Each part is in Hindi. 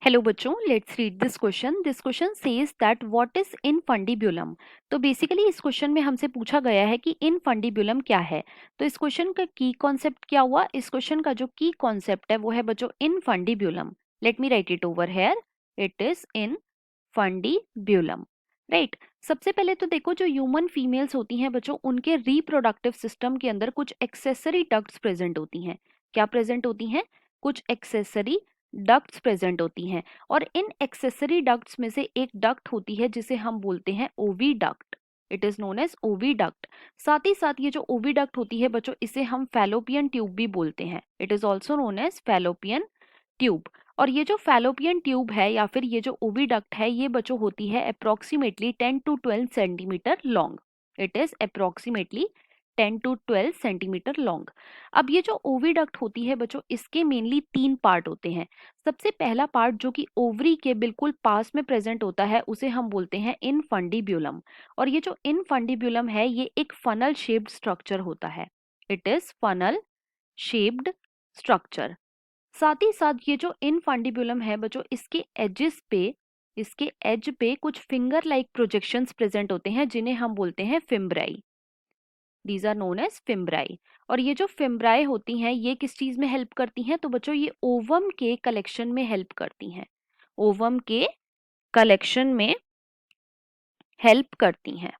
हेलो बच्चों, let's read this question. This question says that what is infundibulum. तो बेसिकली इस क्वेश्चन में हमसे पूछा गया है कि इनफंडिब्युलम क्या है। तो इस क्वेश्चन का की कॉन्सेप्ट क्या हुआ? इस क्वेश्चन का जो की कॉन्सेप्ट है वो है बच्चों infundibulum. Let me write it over here. It is infundibulum. Right. सबसे पहले तो देखो, जो ह्यूमन फीमेल्स होती हैं बच्चों, उनके रिप्रोडक्टिव सिस्टम के अंदर कुछ एक्सेसरी डक्ट्स प्रेजेंट होती हैं। क्या प्रेजेंट होती हैं? कुछ एक्सेसरी डक्ट्स प्रेजेंट होती हैं। और इन एक्सेसरी डक्ट्स में से एक डक्ट होती है जिसे हम बोलते हैं oviduct. It is known as oviduct. साथ ही साथ ये जो ओविडक्ट होती है बच्चों, इसे हम फैलोपियन ट्यूब भी बोलते हैं। It is also known as Fallopian tube. और ये जो फैलोपियन ट्यूब है या फिर ये जो ओविडक्ट है, ये बच्चों होती है approximately 10 to 12 centimetre long. It is approximately 10 to 12 centimetre long. अब ये जो ओविडक्ट होती है बच्चों, इसके मेनली 3 पार्ट होते हैं। सबसे पहला पार्ट जो कि ओवरी के बिल्कुल पास में प्रेजेंट होता है, उसे हम बोलते हैं इनफंडिब्युलम। और ये जो इनफंडिब्युलम है, ये एक फनल शेप्ड स्ट्रक्चर होता है। It is funnel shaped structure. साथ ही साथ ये जो इनफंडिब्युलम है बच्चों, इसके एज पे कुछ फिंगर लाइक प्रोजेक्शंस प्रेजेंट होते हैं, जिन्हें हम बोलते हैं fimbriae. These are known as fimbriae. और ये जो फिम्ब्राई होती हैं, ये किस चीज में हेल्प करती हैं? तो बच्चों ये ओवम के कलेक्शन में हेल्प करती हैं। ओवम के कलेक्शन में हेल्प करती हैं।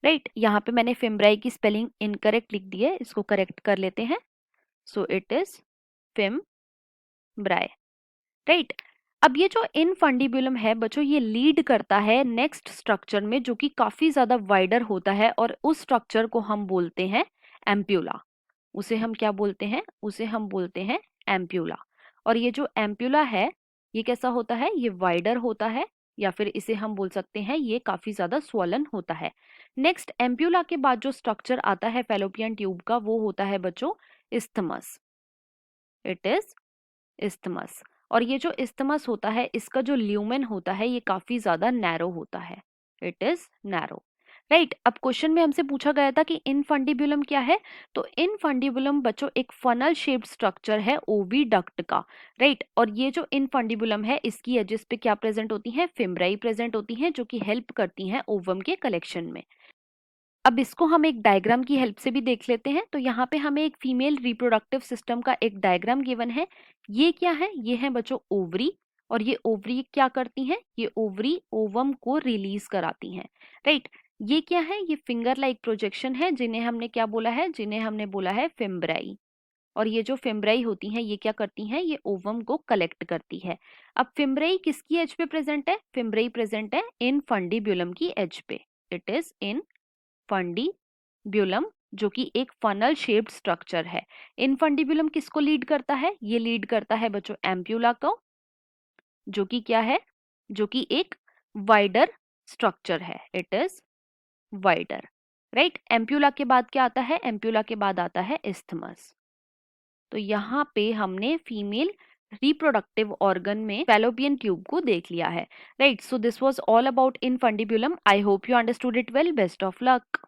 राइट। यहाँ पे मैंने फिम्ब्राई की स्पेलिंग इनकरेक्ट लिख दी है, इसको करेक्ट कर लेते हैं। So it is fimbriae. Right. अब ये जो इनफंडिब्युलम है बच्चों, ये लीड करता है नेक्स्ट स्ट्रक्चर में, जो कि काफी ज्यादा वाइडर होता है। और उस स्ट्रक्चर को हम बोलते हैं एम्प्यूला। उसे हम क्या बोलते हैं? उसे हम बोलते हैं एम्प्यूला। और ये जो एम्प्यूला है, ये कैसा होता है? ये वाइडर होता है, या फिर इसे हम बोल सकते हैं ये काफी ज्यादा स्वॉलन होता है। नेक्स्ट एम्प्यूला के बाद जो स्ट्रक्चर आता है फैलोपियन ट्यूब का, वो होता है बच्चों इस्थमस। It is isthmus. और ये जो इस्थमस होता है, इसका जो ल्यूमेन होता है, ये काफी ज्यादा नैरो होता है। It is narrow. राइट। अब क्वेश्चन में हमसे पूछा गया था कि इनफंडिब्युलम क्या है। तो इनफंडिब्युलम बच्चों एक फनल शेप्ड स्ट्रक्चर है ओविडक्ट का। राइट। और ये जो इनफंडिब्युलम है, इसकी एजेस पे क्या प्रेजेंट होती हैं? फिम्ब्राई प्रेजेंट होती हैं, जो कि हेल्प करती हैं ओवम के कलेक्शन में। अब इसको हम एक डायग्राम की हेल्प से भी देख लेते हैं। तो यहाँ पे हमें एक फीमेल रिप्रोडक्टिव सिस्टम का एक डायग्राम गिवन है। ये क्या है? ये है बच्चों ओवरी। और ये ओवरी क्या करती हैं? ये ओवरी ओवम को रिलीज कराती हैं। राइट। ये क्या है? ये फिंगर लाइक प्रोजेक्शन है, जिन्हें हमने क्या बोला है? जिन्हें हमने बोला है फिम्ब्राई। और ये जो फिम्ब्राई होती हैं, ये क्या करती हैं? ये ओवम को कलेक्ट करती है। अब फिम्ब्राई किसकी एज पे प्रेजेंट है? फिम्ब्राई प्रेजेंट है इनफंडिब्युलम की एज पे। इट इज इन फंडिब्युलम, जो कि एक फनल शेप्ड स्ट्रक्चर है। इनफंडिब्युलम किसको लीड करता है? ये लीड करता है बच्चों एम्प्यूला को, जो कि क्या है? जो कि एक वाइडर स्ट्रक्चर है। It is wider. Right. Ampulla के बाद क्या आता है? एम्प्यूला के बाद आता है इस्थमस। तो यहाँ पे हमने फीमेल रिप्रोडक्टिव ऑर्गन में फैलोपियन ट्यूब को देख लिया है। Right. So this was all about infundibulum. I hope you understood it well. Best of luck.